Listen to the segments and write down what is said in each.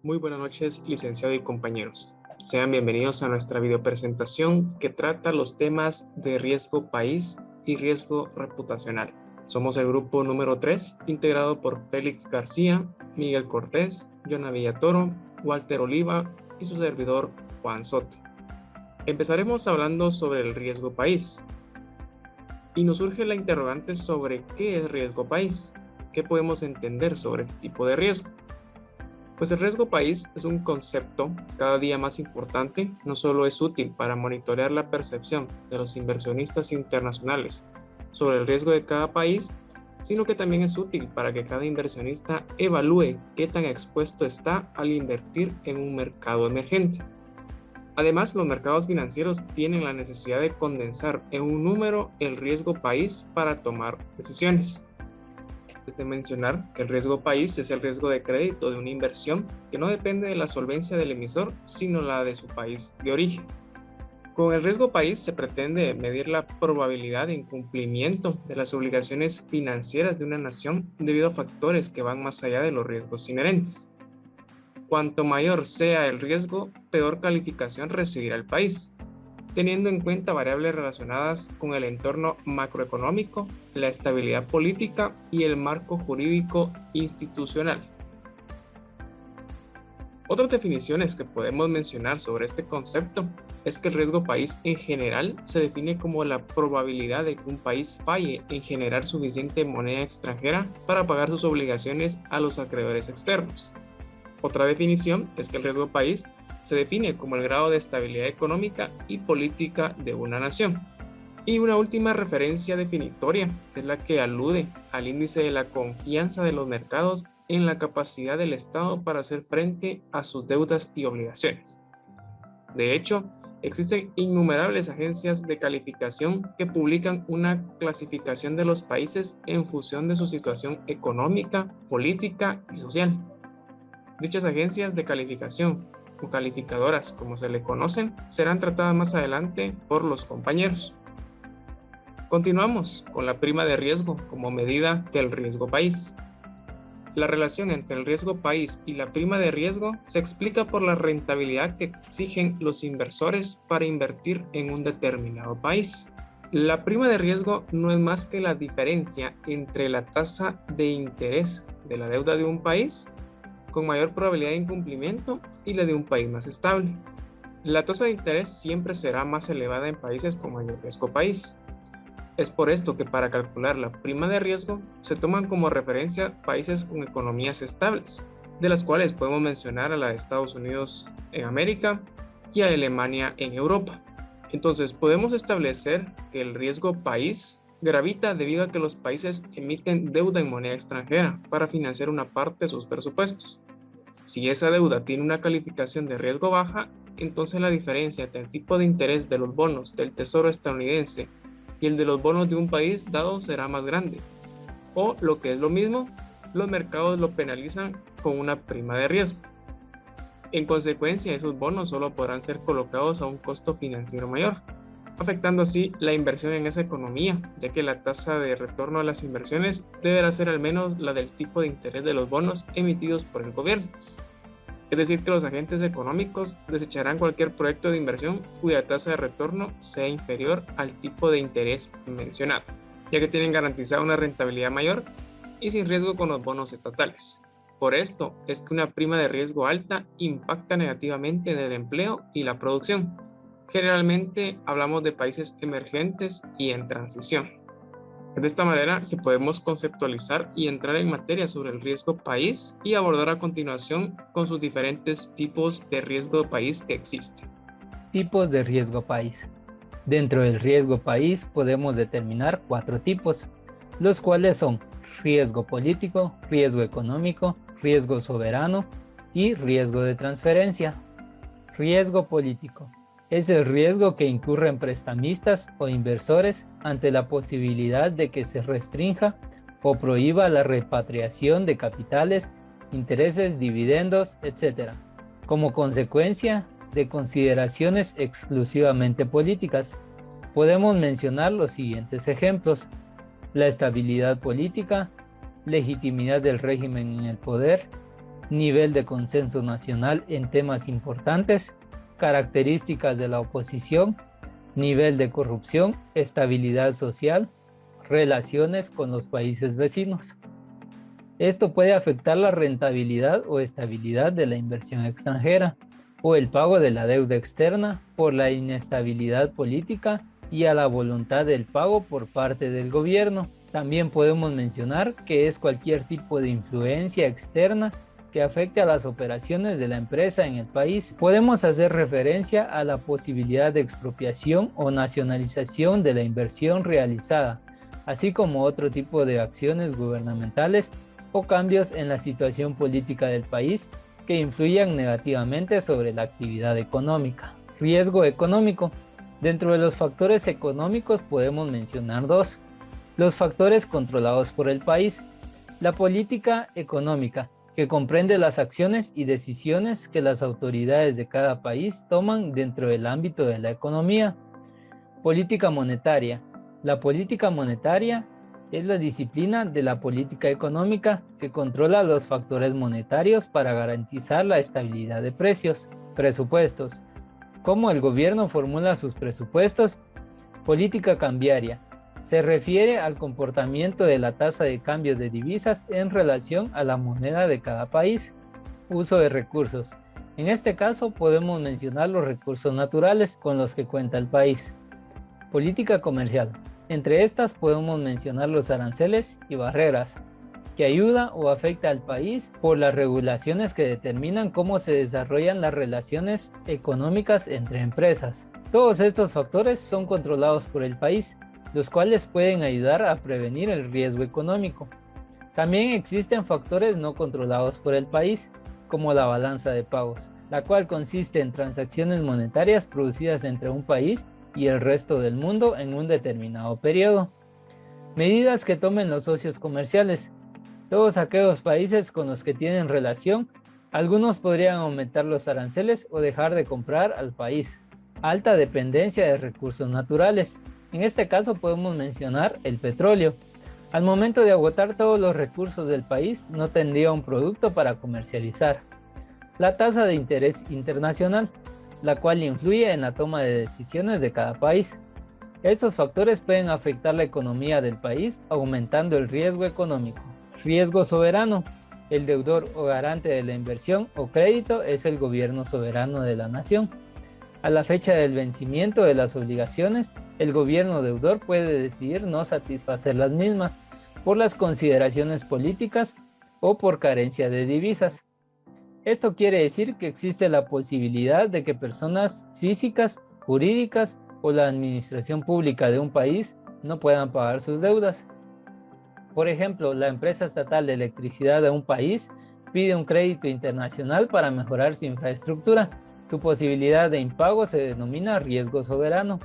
Muy buenas noches, licenciado y compañeros. Sean bienvenidos a nuestra videopresentación que trata los temas de riesgo país y riesgo reputacional. Somos el grupo número 3, integrado por Félix García, Miguel Cortés, Jonah Villatoro, Walter Oliva y su servidor Juan Soto. Empezaremos hablando sobre el riesgo país. Y nos surge la interrogante sobre qué es riesgo país. ¿Qué podemos entender sobre este tipo de riesgo? Pues el riesgo país es un concepto cada día más importante. No solo es útil para monitorear la percepción de los inversionistas internacionales sobre el riesgo de cada país, sino que también es útil para que cada inversionista evalúe qué tan expuesto está al invertir en un mercado emergente. Además, los mercados financieros tienen la necesidad de condensar en un número el riesgo país para tomar decisiones. Es de mencionar que el riesgo país es el riesgo de crédito de una inversión que no depende de la solvencia del emisor, sino la de su país de origen. Con el riesgo país se pretende medir la probabilidad de incumplimiento de las obligaciones financieras de una nación debido a factores que van más allá de los riesgos inherentes. Cuanto mayor sea el riesgo, peor calificación recibirá el país, teniendo en cuenta variables relacionadas con el entorno macroeconómico, la estabilidad política y el marco jurídico institucional. Otras definiciones que podemos mencionar sobre este concepto es que el riesgo país en general se define como la probabilidad de que un país falle en generar suficiente moneda extranjera para pagar sus obligaciones a los acreedores externos. Otra definición es que el riesgo país se define como el grado de estabilidad económica y política de una nación. Y una última referencia definitoria es la que alude al índice de la confianza de los mercados en la capacidad del Estado para hacer frente a sus deudas y obligaciones. De hecho, existen innumerables agencias de calificación que publican una clasificación de los países en función de su situación económica, política y social. Dichas agencias de calificación, o calificadoras como se le conocen, serán tratadas más adelante por los compañeros. Continuamos con la prima de riesgo como medida del riesgo país. La relación entre el riesgo país y la prima de riesgo se explica por la rentabilidad que exigen los inversores para invertir en un determinado país. La prima de riesgo no es más que la diferencia entre la tasa de interés de la deuda de un país con mayor probabilidad de incumplimiento y la de un país más estable. La tasa de interés siempre será más elevada en países con mayor riesgo país. Es por esto que para calcular la prima de riesgo se toman como referencia países con economías estables, de las cuales podemos mencionar a la de Estados Unidos en América y a Alemania en Europa. Entonces podemos establecer que el riesgo país gravita debido a que los países emiten deuda en moneda extranjera para financiar una parte de sus presupuestos. Si esa deuda tiene una calificación de riesgo baja, entonces la diferencia entre el tipo de interés de los bonos del Tesoro estadounidense y el de los bonos de un país dado será más grande. O, lo que es lo mismo, los mercados lo penalizan con una prima de riesgo. En consecuencia, esos bonos solo podrán ser colocados a un costo financiero mayor, afectando así la inversión en esa economía, ya que la tasa de retorno a las inversiones deberá ser al menos la del tipo de interés de los bonos emitidos por el gobierno. Es decir, que los agentes económicos desecharán cualquier proyecto de inversión cuya tasa de retorno sea inferior al tipo de interés mencionado, ya que tienen garantizada una rentabilidad mayor y sin riesgo con los bonos estatales. Por esto es que una prima de riesgo alta impacta negativamente en el empleo y la producción. Generalmente hablamos de países emergentes y en transición. Es de esta manera que podemos conceptualizar y entrar en materia sobre el riesgo país y abordar a continuación con sus diferentes tipos de riesgo país que existen. Tipos de riesgo país. Dentro del riesgo país podemos determinar 4 tipos, los cuales son riesgo político, riesgo económico, riesgo soberano y riesgo de transferencia. Riesgo político. Es el riesgo que incurren prestamistas o inversores ante la posibilidad de que se restrinja o prohíba la repatriación de capitales, intereses, dividendos, etc., como consecuencia de consideraciones exclusivamente políticas. Podemos mencionar los siguientes ejemplos: la estabilidad política, legitimidad del régimen en el poder, nivel de consenso nacional en temas importantes, características de la oposición, nivel de corrupción, estabilidad social, relaciones con los países vecinos. Esto puede afectar la rentabilidad o estabilidad de la inversión extranjera o el pago de la deuda externa por la inestabilidad política y a la voluntad del pago por parte del gobierno. También podemos mencionar que es cualquier tipo de influencia externa que afecte a las operaciones de la empresa en el país. Podemos hacer referencia a la posibilidad de expropiación o nacionalización de la inversión realizada, así como otro tipo de acciones gubernamentales o cambios en la situación política del país que influyan negativamente sobre la actividad económica. Riesgo económico. Dentro de los factores económicos podemos mencionar dos. Los factores controlados por el país. La política económica, que comprende las acciones y decisiones que las autoridades de cada país toman dentro del ámbito de la economía. Política monetaria. La política monetaria es la disciplina de la política económica que controla los factores monetarios para garantizar la estabilidad de precios. Presupuestos. Cómo el gobierno formula sus presupuestos. Política cambiaria. Se refiere al comportamiento de la tasa de cambio de divisas en relación a la moneda de cada país. Uso de recursos. En este caso podemos mencionar los recursos naturales con los que cuenta el país. Política comercial. Entre estas podemos mencionar los aranceles y barreras, que ayuda o afecta al país por las regulaciones que determinan cómo se desarrollan las relaciones económicas entre empresas. Todos estos factores son controlados por el país, los cuales pueden ayudar a prevenir el riesgo económico. También existen factores no controlados por el país, como la balanza de pagos, la cual consiste en transacciones monetarias producidas entre un país y el resto del mundo en un determinado periodo. Medidas que tomen los socios comerciales. Todos aquellos países con los que tienen relación, algunos podrían aumentar los aranceles o dejar de comprar al país. Alta dependencia de recursos naturales. En este caso podemos mencionar el petróleo. Al momento de agotar todos los recursos del país, no tendría un producto para comercializar. La tasa de interés internacional, la cual influye en la toma de decisiones de cada país. Estos factores pueden afectar la economía del país, aumentando el riesgo económico. Riesgo soberano. El deudor o garante de la inversión o crédito es el gobierno soberano de la nación. A la fecha del vencimiento de las obligaciones, el gobierno deudor puede decidir no satisfacer las mismas por las consideraciones políticas o por carencia de divisas. Esto quiere decir que existe la posibilidad de que personas físicas, jurídicas o la administración pública de un país no puedan pagar sus deudas. Por ejemplo, la empresa estatal de electricidad de un país pide un crédito internacional para mejorar su infraestructura. Su posibilidad de impago se denomina riesgo soberano.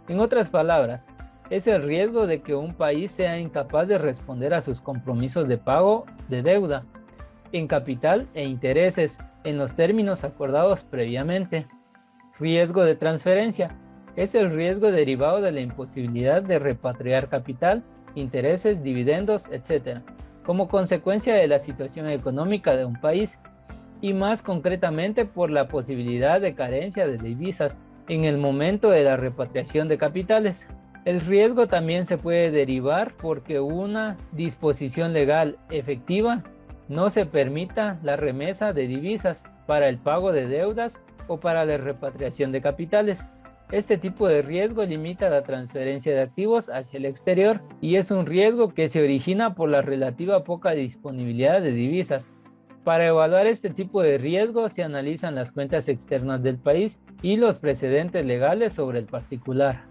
En otras palabras, es el riesgo de que un país sea incapaz de responder a sus compromisos de pago de deuda, en capital e intereses, en los términos acordados previamente. Riesgo de transferencia. Es el riesgo derivado de la imposibilidad de repatriar capital, intereses, dividendos, etc., como consecuencia de la situación económica de un país, y más concretamente por la posibilidad de carencia de divisas en el momento de la repatriación de capitales. El riesgo también se puede derivar porque una disposición legal efectiva no se permita la remesa de divisas para el pago de deudas o para la repatriación de capitales. Este tipo de riesgo limita la transferencia de activos hacia el exterior y es un riesgo que se origina por la relativa poca disponibilidad de divisas. Para evaluar este tipo de riesgo se analizan las cuentas externas del país y los precedentes legales sobre el particular.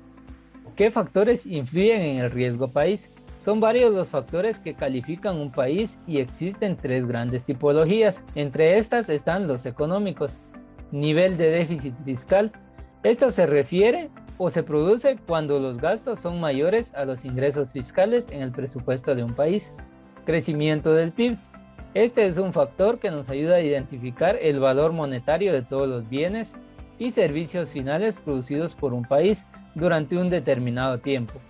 ¿Qué factores influyen en el riesgo país? Son varios los factores que califican un país y existen tres grandes tipologías. Entre estas están los económicos. Nivel de déficit fiscal. Esto se refiere o se produce cuando los gastos son mayores a los ingresos fiscales en el presupuesto de un país. Crecimiento del PIB. Este es un factor que nos ayuda a identificar el valor monetario de todos los bienes y servicios finales producidos por un país durante un determinado tiempo.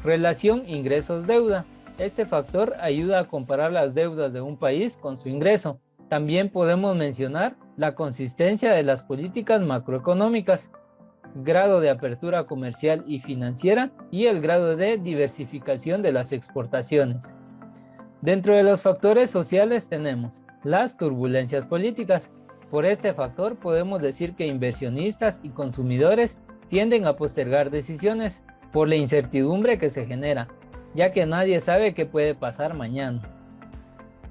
Relación ingresos-deuda. Este factor ayuda a comparar las deudas de un país con su ingreso. También podemos mencionar la consistencia de las políticas macroeconómicas, grado de apertura comercial y financiera y el grado de diversificación de las exportaciones. Dentro de los factores sociales tenemos las turbulencias políticas. Por este factor podemos decir que inversionistas y consumidores tienden a postergar decisiones por la incertidumbre que se genera, ya que nadie sabe qué puede pasar mañana.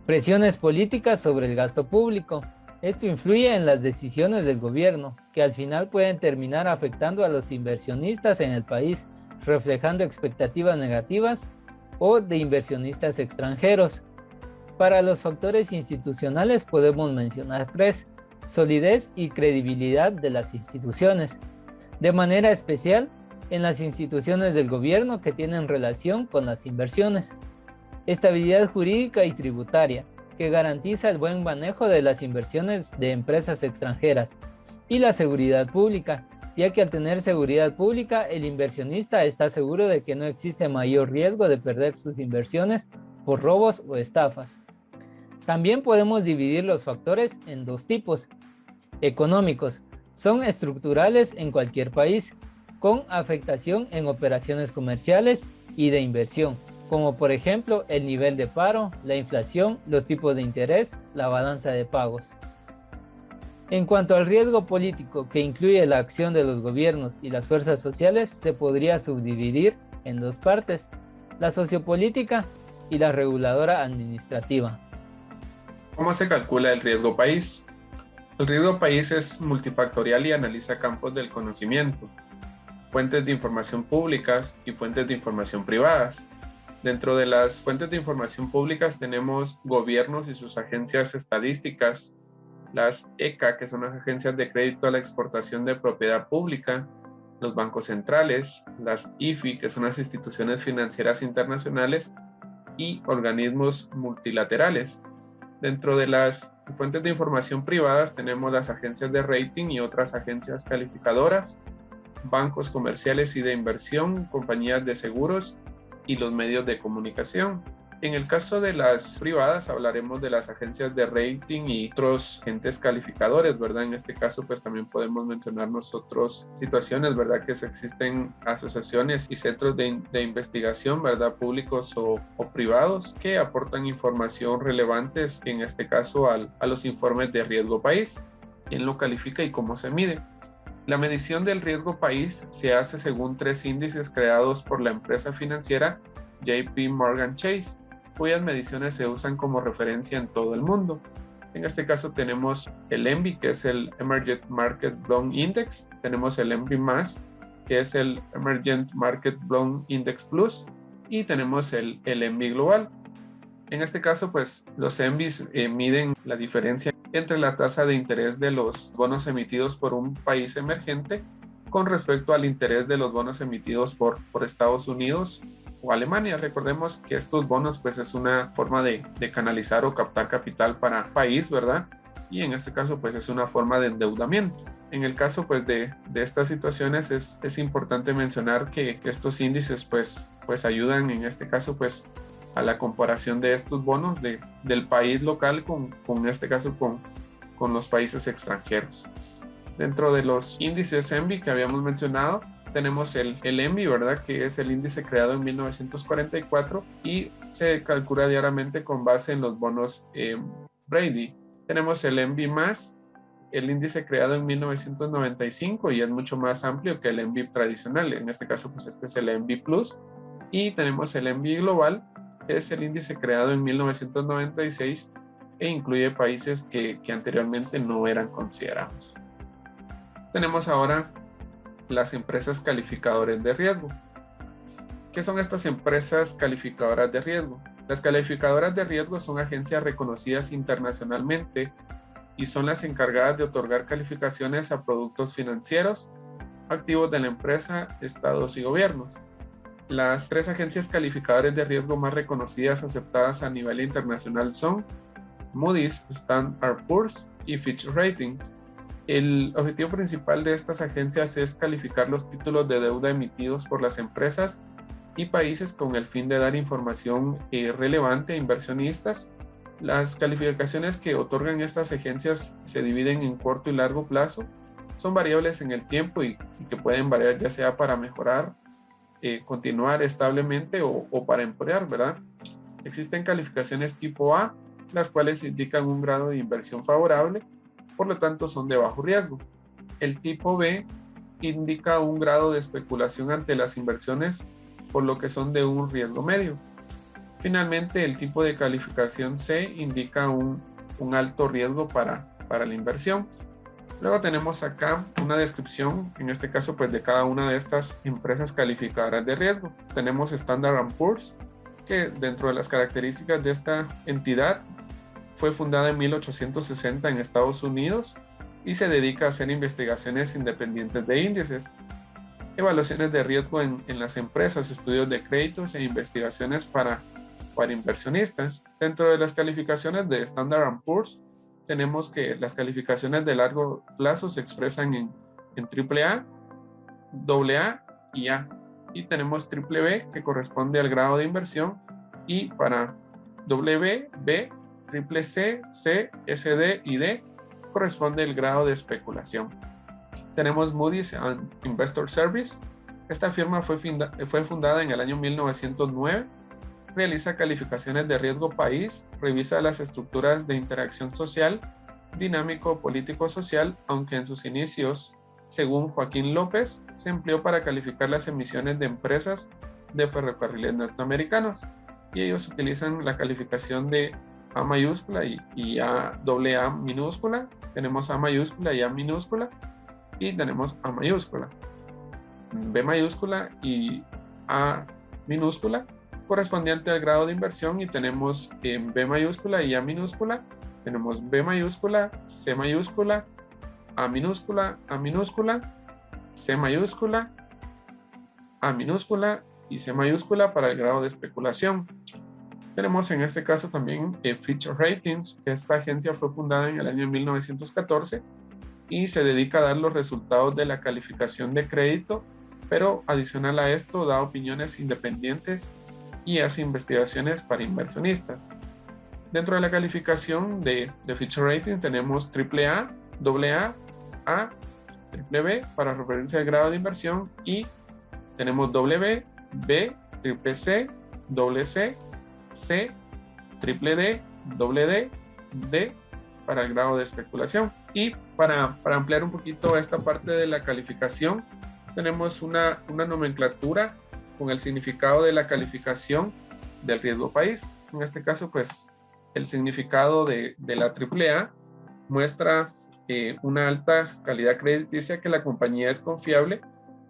Presiones políticas sobre el gasto público. Esto influye en las decisiones del gobierno, que al final pueden terminar afectando a los inversionistas en el país, reflejando expectativas negativas o de inversionistas extranjeros. Para los factores institucionales podemos mencionar 3: solidez y credibilidad de las instituciones, de manera especial en las instituciones del gobierno que tienen relación con las inversiones. Estabilidad jurídica y tributaria, que garantiza el buen manejo de las inversiones de empresas extranjeras. Y la seguridad pública, ya que al tener seguridad pública, el inversionista está seguro de que no existe mayor riesgo de perder sus inversiones por robos o estafas. También podemos dividir los factores en 2 tipos. Económicos, son estructurales en cualquier país, con afectación en operaciones comerciales y de inversión, como por ejemplo el nivel de paro, la inflación, los tipos de interés, la balanza de pagos. En cuanto al riesgo político, que incluye la acción de los gobiernos y las fuerzas sociales, se podría subdividir en 2 partes: la sociopolítica y la reguladora administrativa. ¿Cómo se calcula el riesgo país? El riesgo país es multifactorial y analiza campos del conocimiento, fuentes de información públicas y fuentes de información privadas. Dentro de las fuentes de información públicas tenemos gobiernos y sus agencias estadísticas, las ECA, que son las agencias de crédito a la exportación de propiedad pública, los bancos centrales, las IFI, que son las instituciones financieras internacionales, y organismos multilaterales. Dentro de las fuentes de información privadas tenemos las agencias de rating y otras agencias calificadoras, bancos comerciales y de inversión, compañías de seguros y los medios de comunicación. En el caso de las privadas hablaremos de las agencias de rating y otros entes calificadores, ¿verdad? En este caso pues también podemos mencionar nosotros situaciones, ¿verdad? Que existen asociaciones y centros de investigación, ¿verdad? Públicos o privados que aportan información relevantes, en este caso a los informes de riesgo país, quién lo califica y cómo se mide. La medición del riesgo país se hace según 3 índices creados por la empresa financiera JP Morgan Chase, cuyas mediciones se usan como referencia en todo el mundo. En este caso tenemos el ENVI, que es el Emergent Market Bond Index, tenemos el ENVI+, que es el Emergent Market Bond Index Plus, y tenemos el ENVI Global. En este caso, pues los ENVIs miden la diferencia entre la tasa de interés de los bonos emitidos por un país emergente con respecto al interés de los bonos emitidos por Estados Unidos o Alemania. Recordemos que estos bonos pues es una forma de canalizar o captar capital para país, ¿verdad? Y en este caso pues es una forma de endeudamiento. En el caso pues de estas situaciones es importante mencionar que estos índices pues ayudan en este caso pues a la comparación de estos bonos del país local con este caso con los países extranjeros. Dentro de los índices ENVI que habíamos mencionado, tenemos el ENVI, ¿verdad? Que es el índice creado en 1944 y se calcula diariamente con base en los bonos Brady. Tenemos el ENVI+, el índice creado en 1995 y es mucho más amplio que el ENVI tradicional. En este caso, pues este es el ENVI Plus. Y tenemos el ENVI Global, que es el índice creado en 1996 e incluye países que anteriormente no eran considerados. Tenemos ahora las empresas calificadoras de riesgo. ¿Qué son estas empresas calificadoras de riesgo? Las calificadoras de riesgo son agencias reconocidas internacionalmente y son las encargadas de otorgar calificaciones a productos financieros, activos de la empresa, estados y gobiernos. Las 3 agencias calificadoras de riesgo más reconocidas aceptadas a nivel internacional son Moody's, Standard & Poor's y Fitch Ratings. El objetivo principal de estas agencias es calificar los títulos de deuda emitidos por las empresas y países con el fin de dar información relevante a inversionistas Las calificaciones que otorgan estas agencias se dividen en corto y largo plazo. Son variables en el tiempo y que pueden variar ya sea para mejorar, continuar establemente o para empeorar, ¿verdad? Existen calificaciones tipo A, las cuales indican un grado de inversión favorable, por lo tanto son de bajo riesgo. El tipo B indica un grado de especulación ante las inversiones, por lo que son de un riesgo medio. Finalmente, el tipo de calificación C indica un alto riesgo para la inversión. Luego tenemos acá una descripción, en este caso pues de cada una de estas empresas calificadoras de riesgo. Tenemos Standard & Poor's, que dentro de las características de esta entidad fue fundada en 1860 en Estados Unidos y se dedica a hacer investigaciones independientes de índices, evaluaciones de riesgo en las empresas, estudios de créditos e investigaciones para inversionistas. Dentro de las calificaciones de Standard & Poor's tenemos que las calificaciones de largo plazo se expresan en AAA, AA y A. Y tenemos BBB, que corresponde al grado de inversión, y para W, B, CCC, C, SD y D corresponde el grado de especulación. Tenemos Moody's Investor Service. Esta firma fue fundada en el año 1909. Realiza calificaciones de riesgo país, revisa las estructuras de interacción social, dinámico político-social, aunque en sus inicios, según Joaquín López, se empleó para calificar las emisiones de empresas de ferrocarriles norteamericanos, y ellos utilizan la calificación de A mayúscula y AA minúscula. Tenemos A mayúscula y A minúscula, y tenemos A mayúscula, B mayúscula y A minúscula, correspondiente al grado de inversión, y tenemos en B mayúscula y A minúscula, tenemos B mayúscula, C mayúscula, A minúscula, C mayúscula, A minúscula y C mayúscula para el grado de especulación. Tenemos en este caso también Fitch Ratings, que esta agencia fue fundada en el año 1914 y se dedica a dar los resultados de la calificación de crédito, pero adicional a esto da opiniones independientes y hace investigaciones para inversionistas. Dentro de la calificación de Fitch Ratings tenemos AAA, AA, A, BB para referencia al grado de inversión, y tenemos W, B, CCC, CC, C, DD, DD, D para el grado de especulación. Y para ampliar un poquito esta parte de la calificación, tenemos una nomenclatura con el significado de la calificación del riesgo país. En este caso, pues, el significado de la AAA muestra una alta calidad crediticia, que la compañía es confiable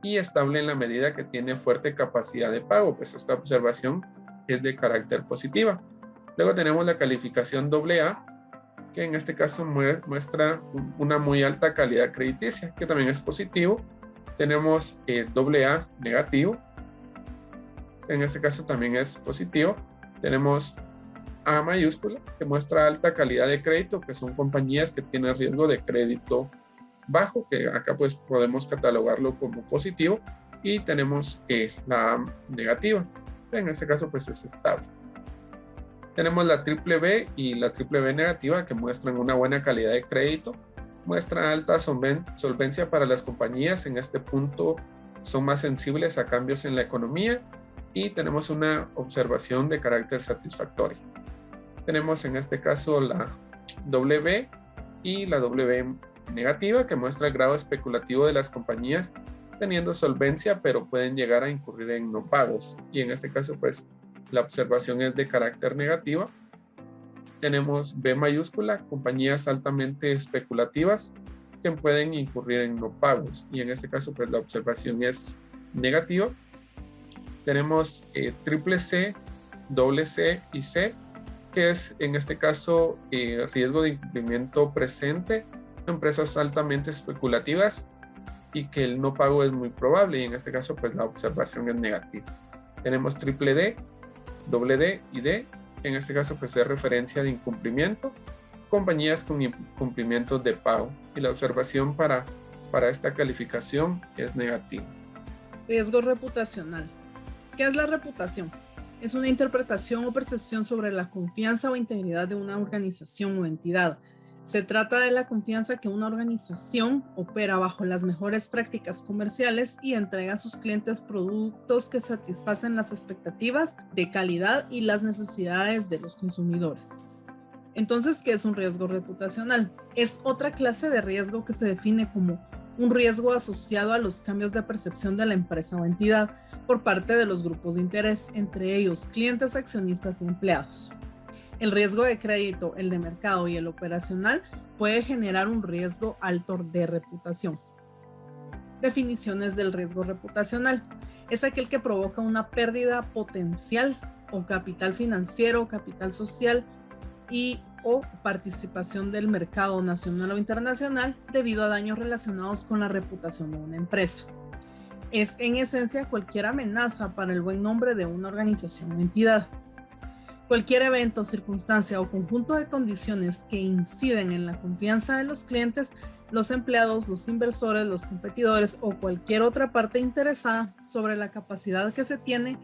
y estable en la medida que tiene fuerte capacidad de pago. Pues esta observación es de carácter positiva. Luego tenemos la calificación AA, que en este caso muestra una muy alta calidad crediticia, que también es positivo. Tenemos AA negativo, en este caso también es positivo. Tenemos A mayúscula, que muestra alta calidad de crédito, que son compañías que tienen riesgo de crédito bajo, que acá pues podemos catalogarlo como positivo. Y tenemos la A negativa, en este caso pues es estable. Tenemos la BBB y la BBB negativa, que muestran una buena calidad de crédito, muestran alta solvencia para las compañías. En este punto son más sensibles a cambios en la economía, y tenemos una observación de carácter satisfactorio. Tenemos en este caso la WB y la W negativa, que muestra el grado especulativo de las compañías teniendo solvencia, pero pueden llegar a incurrir en no pagos, y en este caso pues la observación es de carácter negativo. Tenemos B mayúscula, compañías altamente especulativas que pueden incurrir en no pagos, y en este caso pues la observación es negativa. Tenemos triple C, doble C y C, que es en este caso riesgo de incumplimiento presente, empresas altamente especulativas y que el no pago es muy probable, y en este caso pues la observación es negativa. Tenemos triple D, doble D y D, en este caso pues es referencia de incumplimiento, compañías con incumplimientos de pago, y la observación para esta calificación es negativa. Riesgo reputacional. ¿Qué es la reputación? es una interpretación o percepción sobre la confianza o integridad de una organización o entidad. Se trata de la confianza que una organización opera bajo las mejores prácticas comerciales y entrega a sus clientes productos que satisfacen las expectativas de calidad y las necesidades de los consumidores. Entonces, ¿qué es un riesgo reputacional? Es otra clase de riesgo que se define como un riesgo asociado a los cambios de percepción de la empresa o entidad por parte de los grupos de interés, entre ellos clientes, accionistas y empleados. El riesgo de crédito, el de mercado y el operacional puede generar un riesgo alto de reputación. Definiciones del riesgo reputacional. Es aquel que provoca una pérdida potencial o capital financiero, capital social y o participación del mercado nacional o internacional debido a daños relacionados con la reputación de una empresa. Es en esencia cualquier amenaza para el buen nombre de una organización o entidad. Cualquier evento, circunstancia o conjunto de condiciones que inciden en la confianza de los clientes, los empleados, los inversores, los competidores o cualquier otra parte interesada sobre la capacidad que se tiene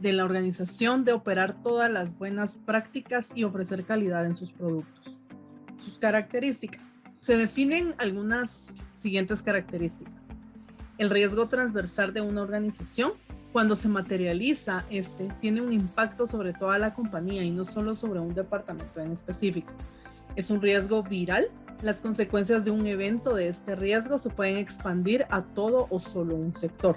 de la organización de operar todas las buenas prácticas y ofrecer calidad en sus productos. Sus características. Se definen algunas siguientes características. El riesgo transversal de una organización. Cuando se materializa, tiene un impacto sobre toda la compañía y no solo sobre un departamento en específico. Es un riesgo viral. Las consecuencias de un evento de este riesgo se pueden expandir a todo o solo un sector.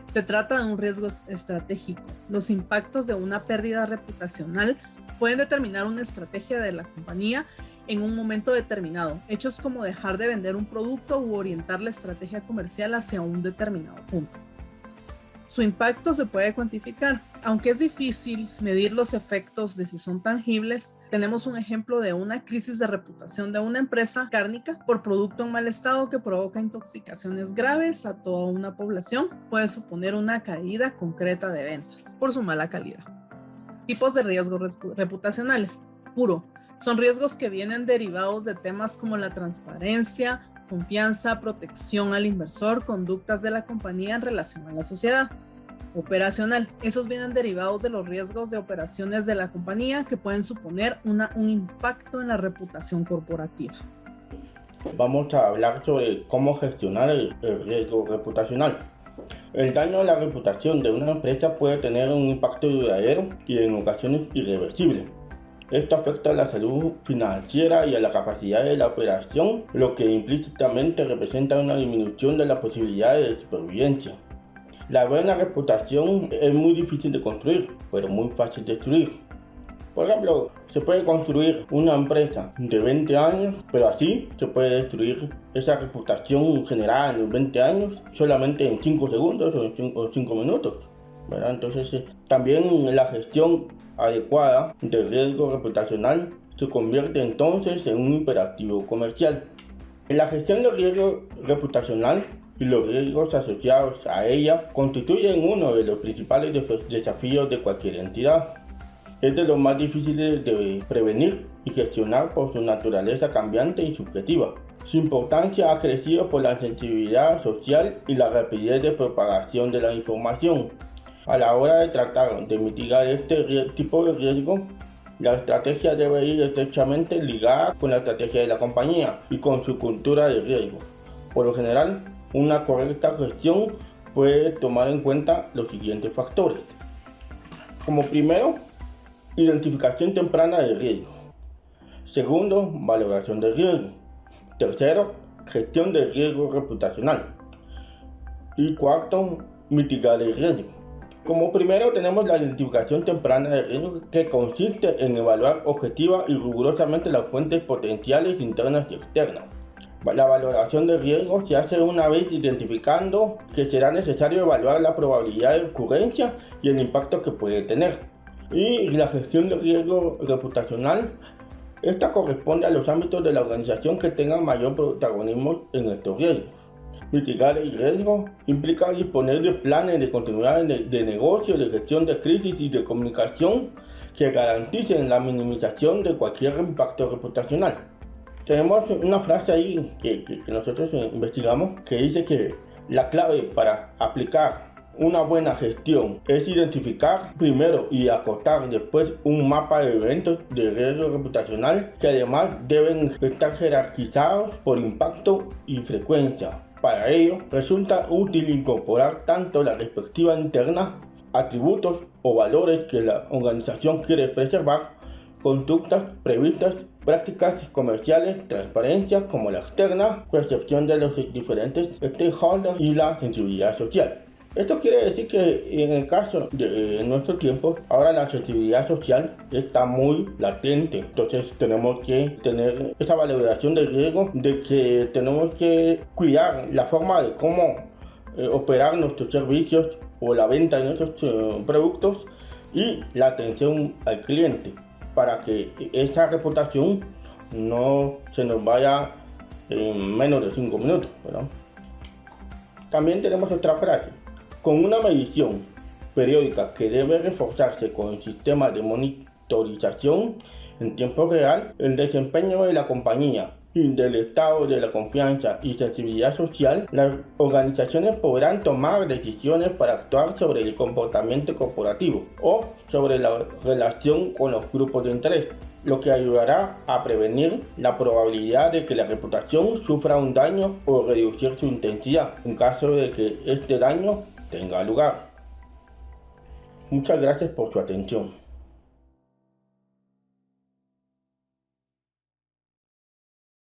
Se trata de un riesgo estratégico. Los impactos de una pérdida reputacional pueden determinar una estrategia de la compañía en un momento determinado, hechos como dejar de vender un producto u orientar la estrategia comercial hacia un determinado punto. Su impacto se puede cuantificar. Aunque es difícil medir los efectos de si son tangibles, tenemos un ejemplo de una crisis de reputación de una empresa cárnica por producto en mal estado que provoca intoxicaciones graves a toda una población. Puede suponer una caída concreta de ventas por su mala calidad. Tipos de riesgos reputacionales. Puro. Son riesgos que vienen derivados de temas como la transparencia, confianza, protección al inversor, conductas de la compañía en relación a la sociedad. Operacional. Esos vienen derivados de los riesgos de operaciones de la compañía que pueden suponer un impacto en la reputación corporativa. Vamos a hablar sobre cómo gestionar el riesgo reputacional. El daño a la reputación de una empresa puede tener un impacto duradero y en ocasiones irreversible. Esto afecta a la salud financiera y a la capacidad de la operación, lo que implícitamente representa una disminución de las posibilidades de supervivencia. La buena reputación es muy difícil de construir, pero muy fácil de destruir. Por ejemplo, se puede construir una empresa de 20 años, pero así se puede destruir esa reputación generada en los 20 años solamente en 5 segundos o en 5 minutos, ¿verdad? Entonces, también la gestión adecuada del riesgo reputacional se convierte entonces en un imperativo comercial. La gestión del riesgo reputacional y los riesgos asociados a ella constituyen uno de los principales desafíos de cualquier entidad. Es de los más difíciles de prevenir y gestionar por su naturaleza cambiante y subjetiva. Su importancia ha crecido por la sensibilidad social y la rapidez de propagación de la información. A la hora de tratar de mitigar este tipo de riesgo, la estrategia debe ir estrechamente ligada con la estrategia de la compañía y con su cultura de riesgo. Por lo general, una correcta gestión puede tomar en cuenta los siguientes factores. Como primero, identificación temprana del riesgo. Segundo, valoración del riesgo. Tercero, gestión del riesgo reputacional. Y cuarto, mitigar el riesgo. Como primero tenemos la identificación temprana de riesgo, que consiste en evaluar objetiva y rigurosamente las fuentes potenciales internas y externas. La valoración de riesgo se hace una vez identificando que será necesario evaluar la probabilidad de ocurrencia y el impacto que puede tener. Y la gestión de riesgo reputacional, esta corresponde a los ámbitos de la organización que tengan mayor protagonismo en estos riesgos. Mitigar el riesgo implica disponer de planes de continuidad de negocio, de gestión de crisis y de comunicación que garanticen la minimización de cualquier impacto reputacional. Tenemos una frase ahí que nosotros investigamos que dice que la clave para aplicar una buena gestión es identificar primero y acotar después un mapa de eventos de riesgo reputacional que además deben estar jerarquizados por impacto y frecuencia. Para ello, resulta útil incorporar tanto la perspectiva interna, atributos o valores que la organización quiere preservar, conductas previstas, prácticas comerciales, transparencia, como la externa, percepción de los diferentes stakeholders y la sensibilidad social. Esto quiere decir que en el caso de nuestro tiempo, ahora la sensibilidad social está muy latente. Entonces tenemos que tener esa valoración del riesgo, de que tenemos que cuidar la forma de cómo operar nuestros servicios o la venta de nuestros productos y la atención al cliente, para que esa reputación no se nos vaya en menos de 5 minutos, ¿verdad? También tenemos otra frase: con una medición periódica que debe reforzarse con el sistema de monitorización en tiempo real, el desempeño de la compañía y del estado de la confianza y sensibilidad social, las organizaciones podrán tomar decisiones para actuar sobre el comportamiento corporativo o sobre la relación con los grupos de interés, lo que ayudará a prevenir la probabilidad de que la reputación sufra un daño o reducir su intensidad en caso de que este daño tenga lugar. Muchas gracias por su atención.